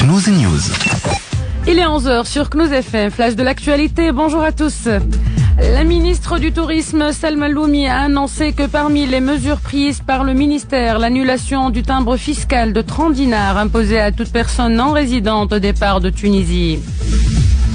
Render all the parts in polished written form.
Knous News. Il est 11h sur Knous FM, flash de l'actualité. Bonjour à tous. La ministre du Tourisme, Salma Loumi, a annoncé que parmi les mesures prises par le ministère, l'annulation du timbre fiscal de 30 dinars imposé à toute personne non résidente au départ de Tunisie.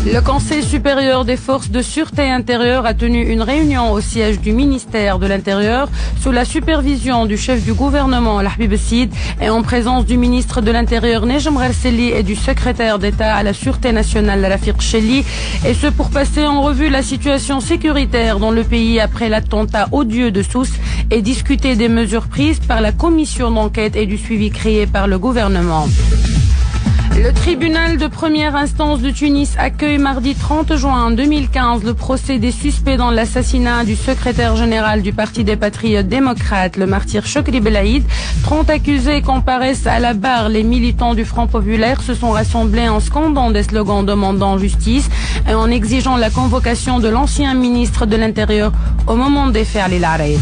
Le Conseil supérieur des forces de sûreté intérieure a tenu une réunion au siège du ministère de l'Intérieur sous la supervision du chef du gouvernement, Lahbib Sid, et en présence du ministre de l'Intérieur, Nejem Ghelseli, et du secrétaire d'État à la Sûreté nationale, Rafiq Cheli, et ce pour passer en revue la situation sécuritaire dans le pays après l'attentat odieux de Sousse et discuter des mesures prises par la commission d'enquête et du suivi créé par le gouvernement. Le tribunal de première instance de Tunis accueille mardi 30 juin 2015 le procès des suspects dans l'assassinat du secrétaire général du Parti des Patriotes démocrates, le martyr Chokri Belaïd. 30 accusés comparaissent à la barre. Les militants du Front populaire se sont rassemblés en scandant des slogans demandant justice et en exigeant la convocation de l'ancien ministre de l'Intérieur au moment des faits à l'El Araïd.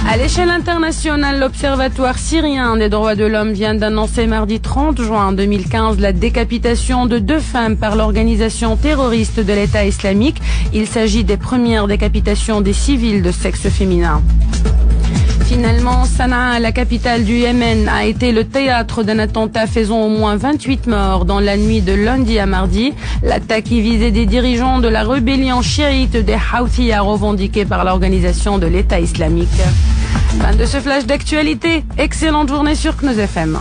À l'échelle internationale, l'Observatoire syrien des droits de l'homme vient d'annoncer mardi 30 juin 2015 la décapitation de 2 femmes par l'organisation terroriste de l'État islamique. Il s'agit des premières décapitations des civils de sexe féminin. Finalement, Sanaa, la capitale du Yémen, a été le théâtre d'un attentat faisant au moins 28 morts dans la nuit de lundi à mardi. L'attaque y visait des dirigeants de la rébellion chiite des Houthis revendiquée par l'organisation de l'État islamique. Fin de ce flash d'actualité. Excellente journée sur Knous FM.